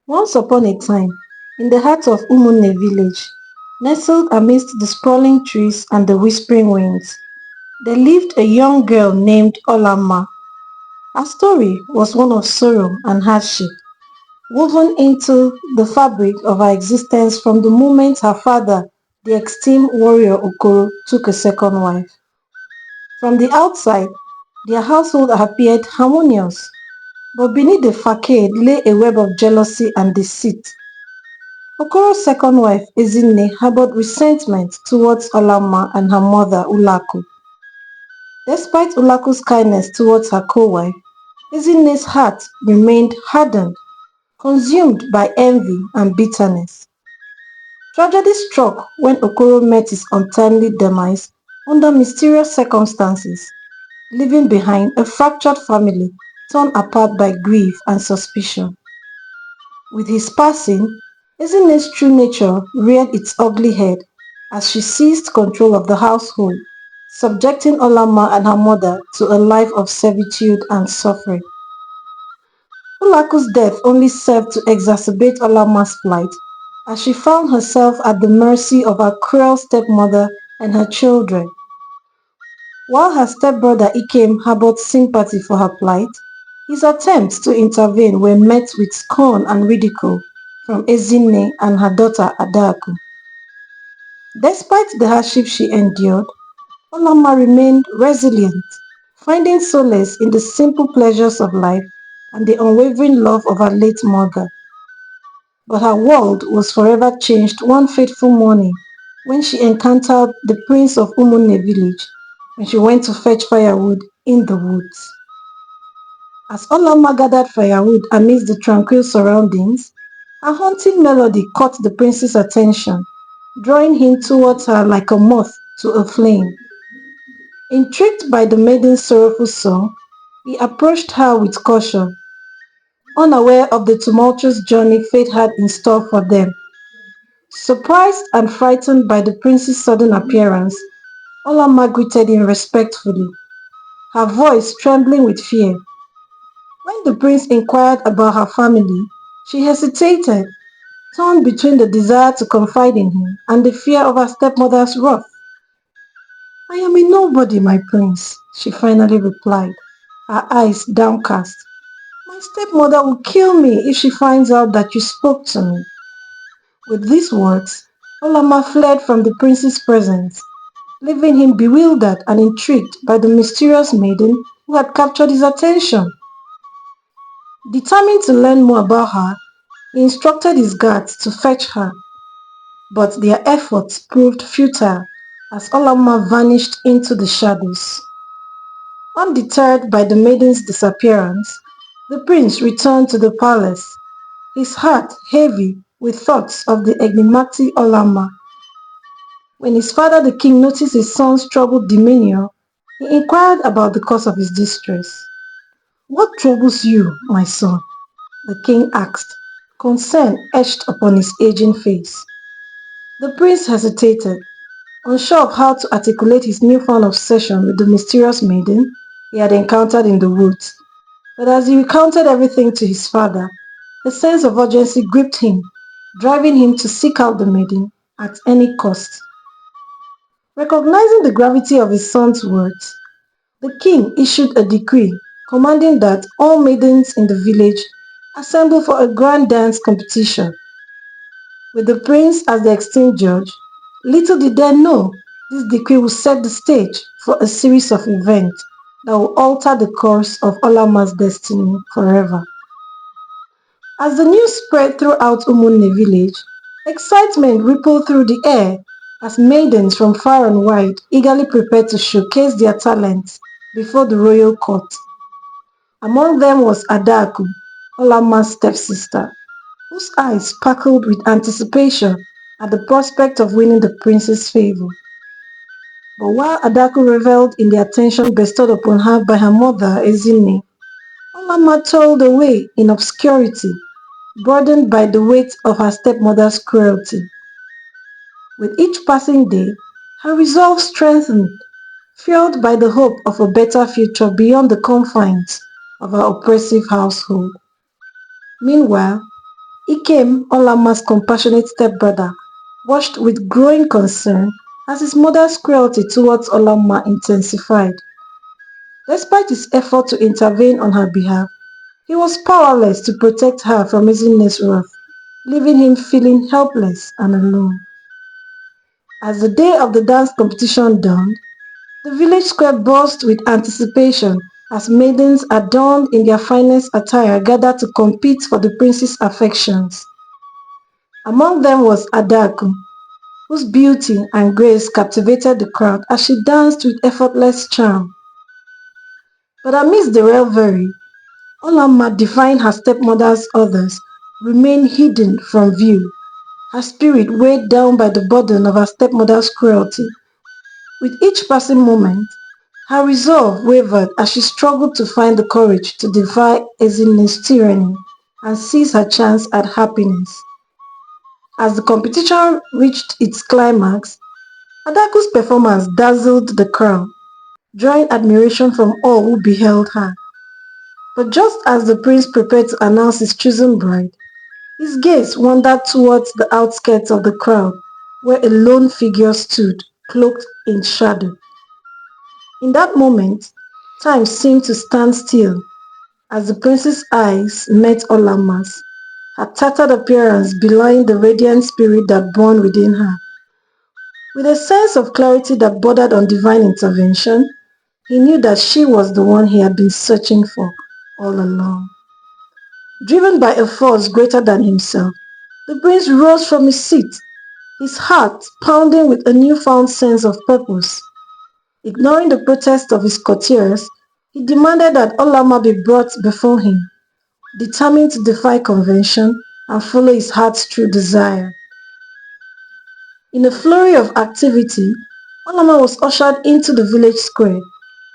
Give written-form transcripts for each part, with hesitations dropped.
Once upon a time, in the heart of Umunne village, nestled amidst the sprawling trees and the whispering winds, there lived a young girl named Ola-mma. Her story was one of sorrow and hardship, woven into the fabric of her existence from the moment her father, the extreme warrior Okoro, took a second wife. From the outside, their household appeared harmonious, but beneath the facade lay a web of jealousy and deceit. Okoro's second wife, Ezinne, harbored resentment towards Ola-mma and her mother, Ulaku. Despite Ulaku's kindness towards her co-wife, Ezinne's heart remained hardened, consumed by envy and bitterness. Tragedy struck when Okoro met his untimely demise under mysterious circumstances, leaving behind a fractured family torn apart by grief and suspicion. With his passing, Ezinne's true nature reared its ugly head as she seized control of the household, subjecting Ola-mma and her mother to a life of servitude and suffering. Ulaku's death only served to exacerbate Ola-mma's plight, as she found herself at the mercy of her cruel stepmother and her children. While her stepbrother Ikem harbored sympathy for her plight, his attempts to intervene were met with scorn and ridicule from Ezinne and her daughter Adaku. Despite the hardship she endured, Ola-mma remained resilient, finding solace in the simple pleasures of life and the unwavering love of her late mother. But her world was forever changed one fateful morning when she encountered the prince of Umunne village when she went to fetch firewood in the woods. As Ola-mma gathered firewood amidst the tranquil surroundings, a haunting melody caught the prince's attention, drawing him towards her like a moth to a flame. Intrigued by the maiden's sorrowful song, he approached her with caution, unaware of the tumultuous journey fate had in store for them. Surprised and frightened by the prince's sudden appearance, Ola-mma greeted him respectfully, her voice trembling with fear. When the prince inquired about her family, she hesitated, torn between the desire to confide in him and the fear of her stepmother's wrath. "I am a nobody, my prince," she finally replied, her eyes downcast. "My stepmother will kill me if she finds out that you spoke to me." With these words, Ola-mma fled from the prince's presence, leaving him bewildered and intrigued by the mysterious maiden who had captured his attention. Determined to learn more about her, he instructed his guards to fetch her, but their efforts proved futile as Ola-mma vanished into the shadows. Undeterred by the maiden's disappearance, the prince returned to the palace, his heart heavy with thoughts of the enigmatic Ola-mma. When his father the king noticed his son's troubled demeanor, he inquired about the cause of his distress. "What troubles you, my son?" the king asked, concern etched upon his aging face. The prince hesitated, unsure of how to articulate his newfound obsession with the mysterious maiden he had encountered in the woods. But as he recounted everything to his father, a sense of urgency gripped him, driving him to seek out the maiden at any cost. Recognizing the gravity of his son's words, the king issued a decree commanding that all maidens in the village assemble for a grand dance competition. With the prince as the extinct judge, little did they know this decree would set the stage for a series of events that will alter the course of Ola-mma's destiny forever. As the news spread throughout Umunne village, excitement rippled through the air as maidens from far and wide eagerly prepared to showcase their talents before the royal court. Among them was Adaku, Ola-mma's stepsister, whose eyes sparkled with anticipation at the prospect of winning the prince's favor. But while Adaku reveled in the attention bestowed upon her by her mother, Ezinne, Ola-mma toiled away in obscurity, burdened by the weight of her stepmother's cruelty. With each passing day, her resolve strengthened, fueled by the hope of a better future beyond the confines of her oppressive household. Meanwhile, Ikem, Ola-mma's compassionate stepbrother, watched with growing concern as his mother's cruelty towards Ola-mma intensified. Despite his effort to intervene on her behalf, he was powerless to protect her from Ezinne's wrath, leaving him feeling helpless and alone. As the day of the dance competition dawned, the village square buzzed with anticipation as maidens adorned in their finest attire gathered to compete for the prince's affections. Among them was Adaku, whose beauty and grace captivated the crowd as she danced with effortless charm. But amidst the revelry, Ola-mma, defying her stepmother's orders, remained hidden from view, her spirit weighed down by the burden of her stepmother's cruelty. With each passing moment, her resolve wavered as she struggled to find the courage to defy Ezinne's tyranny and seize her chance at happiness. As the competition reached its climax, Adaku's performance dazzled the crowd, drawing admiration from all who beheld her. But just as the prince prepared to announce his chosen bride, his gaze wandered towards the outskirts of the crowd, where a lone figure stood, cloaked in shadow. In that moment, time seemed to stand still as the prince's eyes met Ola-mma's, her tattered appearance belying the radiant spirit that burned within her. With a sense of clarity that bordered on divine intervention, he knew that she was the one he had been searching for all along. Driven by a force greater than himself, the prince rose from his seat, his heart pounding with a newfound sense of purpose. Ignoring the protest of his courtiers, he demanded that Ola-mma be brought before him, determined to defy convention and follow his heart's true desire. In a flurry of activity, Ola-mma was ushered into the village square,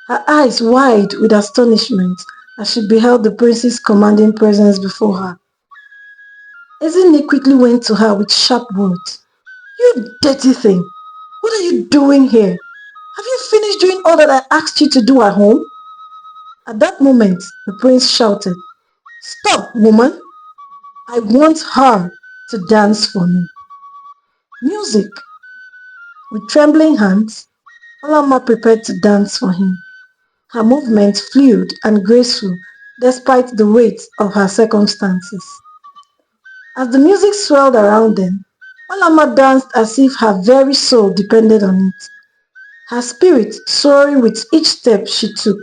her eyes wide with astonishment as she beheld the prince's commanding presence before her. Ezinne quickly went to her with sharp words. "You dirty thing! What are you doing here? Have you finished doing all that I asked you to do at home?" At that moment, the prince shouted, "Stop, woman! I want her to dance for me." Music! With trembling hands, Ola-mma prepared to dance for him. Her movements fluid and graceful despite the weight of her circumstances. As the music swelled around them, Ola-mma danced as if her very soul depended on it, her spirit soaring with each step she took.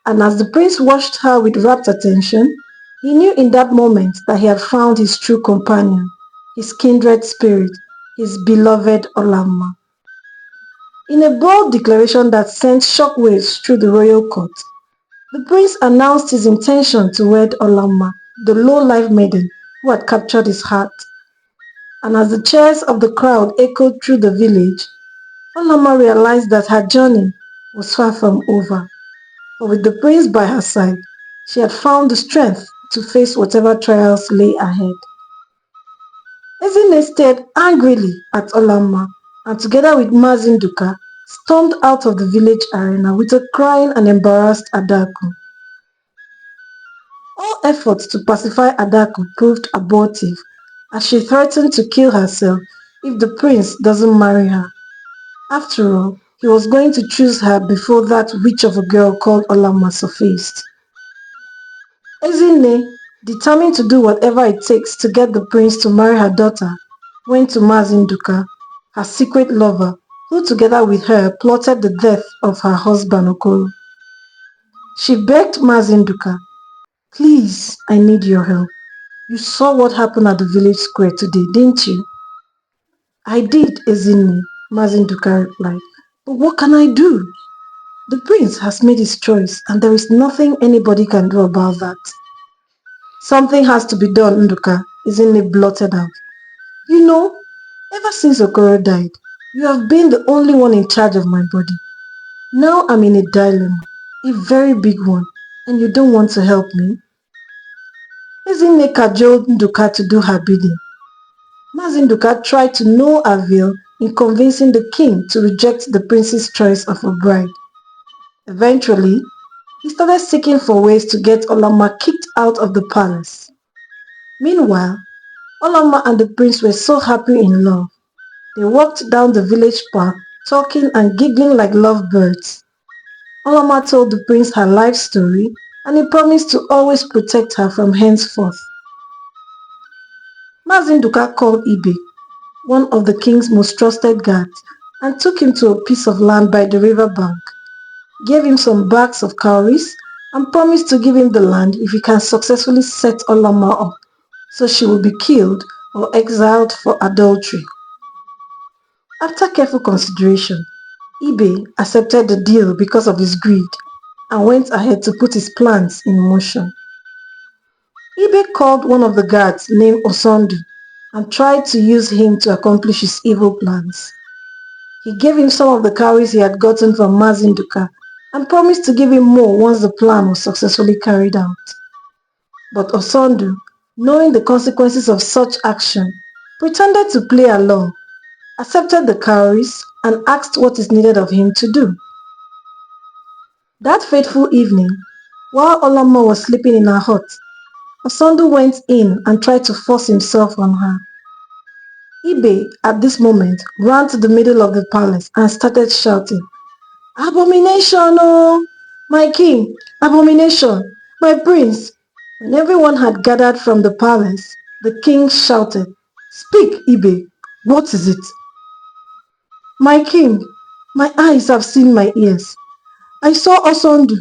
And as the prince watched her with rapt attention, he knew in that moment that he had found his true companion, his kindred spirit, his beloved Ola-mma. In a bold declaration that sent shockwaves through the royal court, the prince announced his intention to wed Ola-mma, the low-life maiden who had captured his heart. And as the cheers of the crowd echoed through the village, Ola-mma realized that her journey was far from over. But with the prince by her side, she had found the strength to face whatever trials lay ahead. Ezinne stared angrily at Ola-mma and together with Mazinduka stormed out of the village arena with a crying and embarrassed Adaku. All efforts to pacify Adaku proved abortive as she threatened to kill herself if the prince doesn't marry her. After all, he was going to choose her before that witch of a girl called Ola-mma surfaced. Ezinne, determined to do whatever it takes to get the prince to marry her daughter, went to Mazinduka, her secret lover, who together with her plotted the death of her husband Okoro. She begged Mazinduka, "Please, I need your help. You saw what happened at the village square today, didn't you?" "I did, Ezinne," Mazinduka replied. "But what can I do? The prince has made his choice and there is nothing anybody can do about that." "Something has to be done, Nduka," Ezinne blurted out. "You know, ever since Okoro died, you have been the only one in charge of my body. Now I'm in a dilemma, a very big one, and you don't want to help me?" Ezinne cajoled Nduka to do her bidding. Mazinduka tried to no avail in convincing the king to reject the prince's choice of a bride. Eventually, he started seeking for ways to get Ola-mma kicked out of the palace. Meanwhile, Ola-mma and the prince were so happy in love. They walked down the village path, talking and giggling like lovebirds. Ola-mma told the prince her life story, and he promised to always protect her from henceforth. Mazinduka called Ibe, one of the king's most trusted guards, and took him to a piece of land by the river bank, gave him some bags of cowries, and promised to give him the land if he can successfully set Ola-mma up, so she will be killed or exiled for adultery. After careful consideration, Ibe accepted the deal because of his greed and went ahead to put his plans in motion. Ibe called one of the guards named Osondu and tried to use him to accomplish his evil plans. He gave him some of the cowries he had gotten from Mazinduka and promised to give him more once the plan was successfully carried out. But Osondu, knowing the consequences of such action, pretended to play along, accepted the cowries, and asked what is needed of him to do. That fateful evening, while Ola-mma was sleeping in her hut, Osondu went in and tried to force himself on her. Ibe, at this moment, ran to the middle of the palace and started shouting, "Abomination, oh! My king! Abomination! My prince!" When everyone had gathered from the palace, the king shouted, "Speak, Ibe! What is it?" "My king, my eyes have seen my ears. I saw Osondu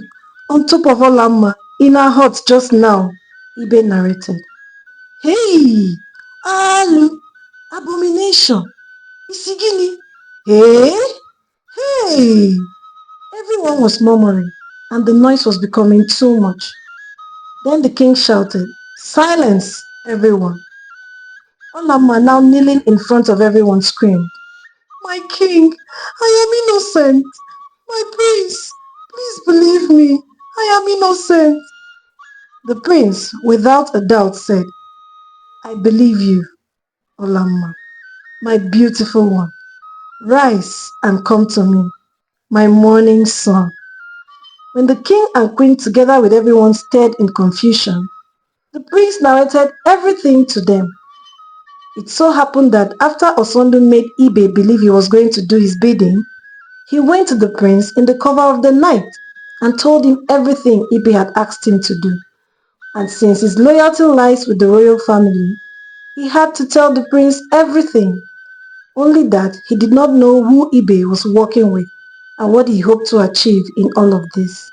on top of Ola-mma in her hut just now," Ibe narrated. "Hey! Alu! Abomination! Isigini! Hey! Hey!" Everyone was murmuring, and the noise was becoming too much. Then the king shouted, "Silence, everyone!" Ola-mma, now kneeling in front of everyone, screamed, "My king, I am innocent! My prince, please believe me, I am innocent!" The prince, without a doubt, said, "I believe you, Ola-mma, my beautiful one. Rise and come to me, my morning sun." When the king and queen, together with everyone, stared in confusion, the prince narrated everything to them. It so happened that after Osondu made Ibe believe he was going to do his bidding, he went to the prince in the cover of the night and told him everything Ibe had asked him to do. And since his loyalty lies with the royal family, he had to tell the prince everything. Only that he did not know who Ibe was working with and what he hoped to achieve in all of this.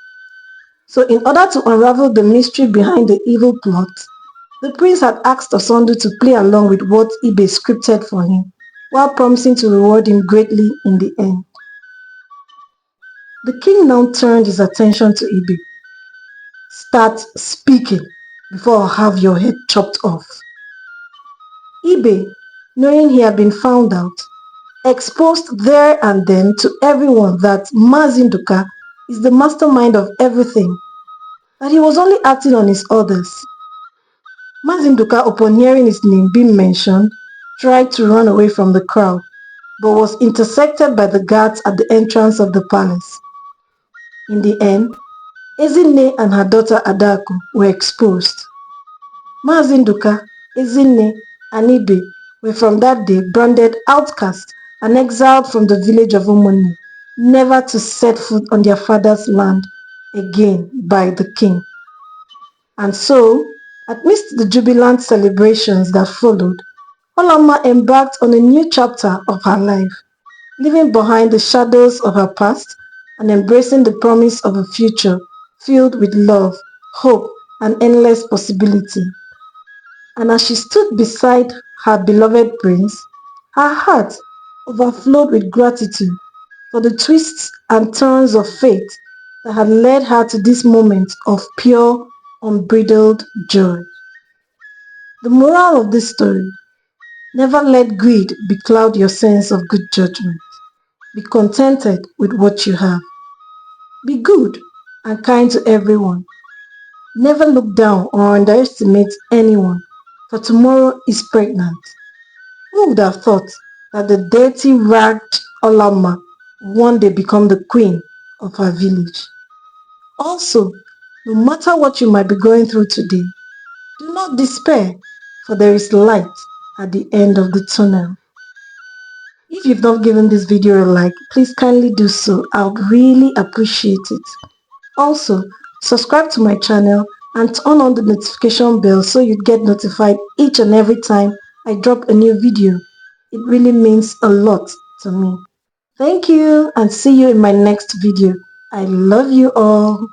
So in order to unravel the mystery behind the evil plot, the prince had asked Osondu to play along with what Ibe scripted for him, while promising to reward him greatly in the end. The king now turned his attention to Ibe. "Start speaking before I have your head chopped off." Ibe, knowing he had been found out, exposed there and then to everyone that Mazinduka is the mastermind of everything, that he was only acting on his orders. Mazinduka, upon hearing his name being mentioned, tried to run away from the crowd, but was intercepted by the guards at the entrance of the palace. In the end, Ezinne and her daughter Adaku were exposed. Mazinduka, Ezinne, and Ibe were from that day branded outcasts and exiled from the village of Umunne, never to set foot on their father's land again by the king. And so, amidst the jubilant celebrations that followed, Ola-mma embarked on a new chapter of her life, leaving behind the shadows of her past and embracing the promise of a future filled with love, hope, and endless possibility. And as she stood beside her beloved prince, her heart overflowed with gratitude for the twists and turns of fate that had led her to this moment of pure, unbridled joy. The moral of this story: never let greed becloud your sense of good judgment. Be contented with what you have. Be good and kind to everyone. Never look down or underestimate anyone, for tomorrow is pregnant. Who would have thought that the dirty, ragged Ola-mma would one day become the queen of her village? Also, no matter what you might be going through today, do not despair, for there is light at the end of the tunnel. If you've not given this video a like, please kindly do so. I would really appreciate it. Also, subscribe to my channel and turn on the notification bell so you get notified each and every time I drop a new video. It really means a lot to me. Thank you and see you in my next video. I love you all.